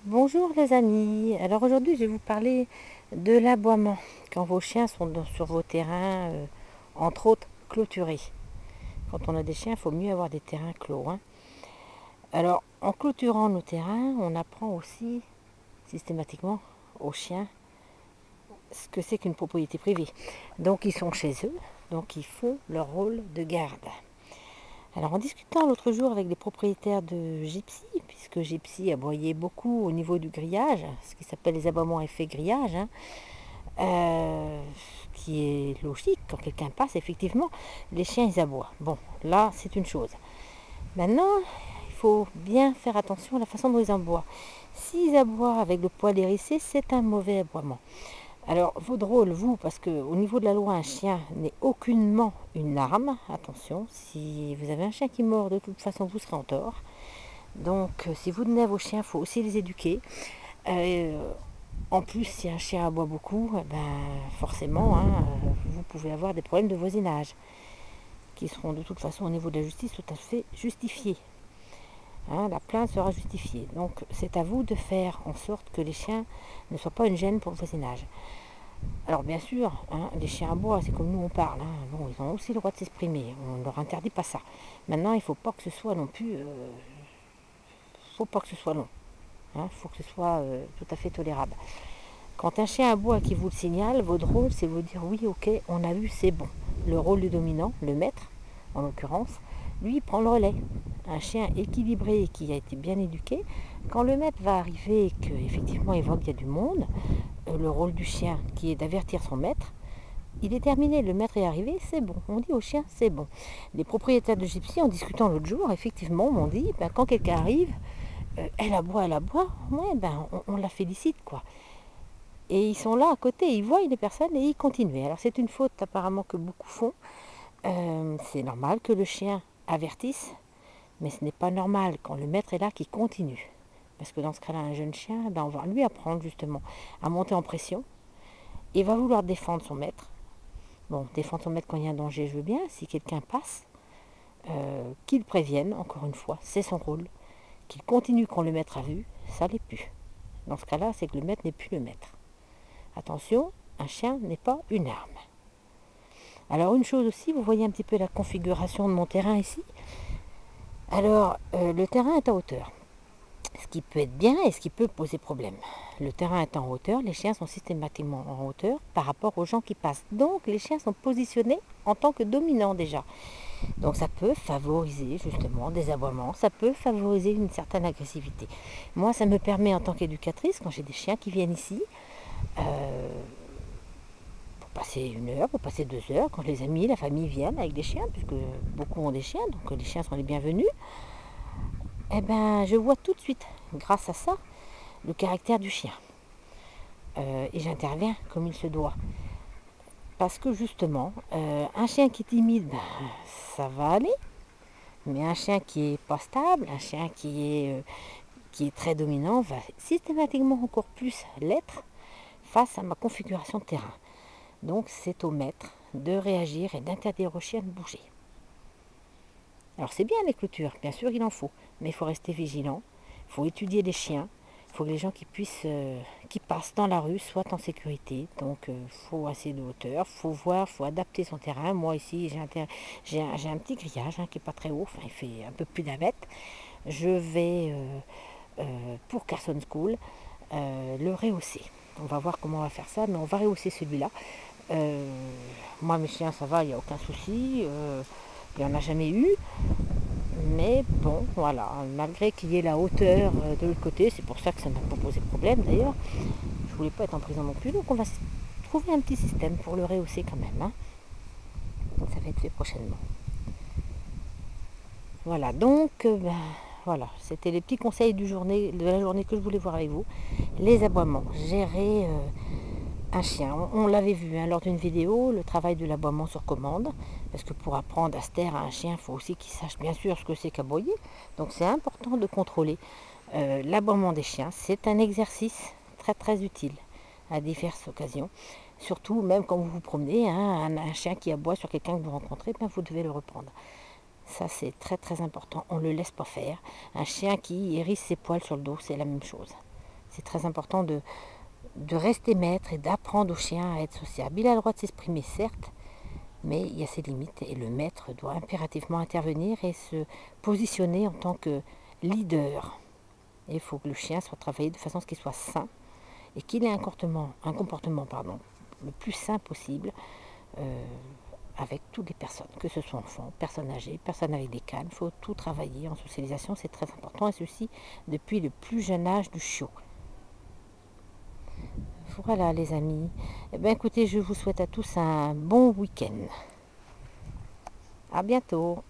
Bonjour les amis, alors aujourd'hui je vais vous parler de l'aboiement quand vos chiens sont sur vos terrains, entre autres clôturés. Quand on a des chiens, il faut mieux avoir des terrains clos, hein. Alors en clôturant nos terrains, on apprend aussi systématiquement aux chiens ce que c'est qu'une propriété privée. Donc ils sont chez eux, donc ils font leur rôle de garde. Alors en discutant l'autre jour avec des propriétaires de gypsy, puisque gypsy aboyait beaucoup au niveau du grillage, ce qui s'appelle les aboiements effet grillage, hein, qui est logique, quand quelqu'un passe, effectivement, les chiens ils aboient. Bon, là c'est une chose. Maintenant, il faut bien faire attention à la façon dont ils aboient. S'ils aboient avec le poil hérissé, c'est un mauvais aboiement. Alors, votre rôle, vous, parce qu'au niveau de la loi, un chien n'est aucunement une arme. Attention, si vous avez un chien qui mord, de toute façon, vous serez en tort. Donc, si vous donnez à vos chiens, il faut aussi les éduquer. Euh, En plus, si un chien aboie beaucoup, forcément, hein, vous pouvez avoir des problèmes de voisinage qui seront de toute façon au niveau de la justice tout à fait justifiés. Hein, la plainte sera justifiée. Donc, c'est à vous de faire en sorte que les chiens ne soient pas une gêne pour le voisinage. Alors bien sûr, hein, les chiens aboient, c'est comme nous on parle. Hein. Bon, ils ont aussi le droit de s'exprimer. On ne leur interdit pas ça. Maintenant, il ne faut pas que ce soit non plus. Faut pas que ce soit long. Il faut que ce soit tout à fait tolérable. Quand un chien aboie qui vous le signale, votre rôle c'est de vous dire oui, ok, on a vu, c'est bon. Le rôle du dominant, le maître, en l'occurrence, lui prend le relais. Un chien équilibré qui a été bien éduqué, quand le maître va arriver et qu'effectivement il voit qu'il y a du monde, le rôle du chien qui est d'avertir son maître, il est terminé, le maître est arrivé, c'est bon. On dit au chien, c'est bon. Les propriétaires de gypsy, en discutant l'autre jour, effectivement, m'ont dit, quand quelqu'un arrive, elle aboie, ouais, on la félicite, quoi. Et ils sont là à côté, ils voient les personnes et ils continuent. Alors c'est une faute apparemment que beaucoup font. C'est normal que le chien avertisse, mais ce n'est pas normal quand le maître est là qu'il continue. Parce que dans ce cas-là, un jeune chien, on va lui apprendre justement à monter en pression. Il va vouloir défendre son maître. Bon, défendre son maître quand il y a un danger, je veux bien. Si quelqu'un passe, qu'il prévienne, encore une fois, c'est son rôle. Qu'il continue quand le maître a vu, ça l'est plus. Dans ce cas-là, c'est que le maître n'est plus le maître. Attention, un chien n'est pas une arme. Alors une chose aussi, vous voyez un petit peu la configuration de mon terrain ici. Alors le terrain est en hauteur, ce qui peut être bien et ce qui peut poser problème. Le terrain est en hauteur, les chiens sont systématiquement en hauteur par rapport aux gens qui passent. Donc les chiens sont positionnés en tant que dominants déjà. Donc ça peut favoriser justement des aboiements, ça peut favoriser une certaine agressivité. Moi ça me permet en tant qu'éducatrice, quand j'ai des chiens qui viennent ici, passer une heure, pour passer 2 heures, quand les amis, la famille viennent avec des chiens, puisque beaucoup ont des chiens, donc les chiens sont les bienvenus, je vois tout de suite, grâce à ça, le caractère du chien. Et j'interviens comme il se doit. Parce que justement, un chien qui est timide, ça va aller, mais un chien qui est pas stable, un chien qui est très dominant, va systématiquement encore plus l'être face à ma configuration de terrain. Donc c'est au maître de réagir et d'interdire au chien de bouger. Alors c'est bien les clôtures, bien sûr il en faut, mais il faut rester vigilant, il faut étudier les chiens, il faut que les gens qui passent dans la rue soient en sécurité. Donc il faut assez de hauteur, il faut voir, il faut adapter son terrain. Moi ici j'ai un petit grillage qui n'est pas très haut, enfin il fait un peu plus d'1 mètre. Je vais pour Carson School le rehausser. On va voir comment on va faire ça, mais on va rehausser celui-là. Euh, Moi, mes chiens, ça va, il n'y a aucun souci. Il n'y en a jamais eu. Mais bon, voilà, malgré qu'il y ait la hauteur de l'autre côté, c'est pour ça que ça m'a pas posé problème d'ailleurs. Je voulais pas être en prison non plus, donc on va trouver un petit système pour le rehausser quand même. Donc ça va être fait prochainement. Voilà, donc voilà, c'était les petits conseils de la journée que je voulais voir avec vous. Les aboiements, gérer un chien. On l'avait vu lors d'une vidéo, le travail de l'aboiement sur commande, parce que pour apprendre à se taire à un chien, il faut aussi qu'il sache bien sûr ce que c'est qu'aboyer. Donc c'est important de contrôler l'aboiement des chiens. C'est un exercice très très utile à diverses occasions. Surtout même quand vous vous promenez, un chien qui aboie sur quelqu'un que vous rencontrez, vous devez le reprendre. Ça c'est très très important, on ne le laisse pas faire. Un chien qui hérisse ses poils sur le dos, c'est la même chose. c'est très important de rester maître et d'apprendre au chien à être sociable. Il a le droit de s'exprimer, certes, mais il y a ses limites et le maître doit impérativement intervenir et se positionner en tant que leader. Et il faut que le chien soit travaillé de façon à ce qu'il soit sain et qu'il ait un comportement le plus sain possible avec toutes les personnes, que ce soit enfants, personnes âgées, personnes avec des cannes. Il faut tout travailler en socialisation, c'est très important, et ceci depuis le plus jeune âge du chiot. Voilà les amis. Eh bien, écoutez, je vous souhaite à tous un bon week-end. À bientôt.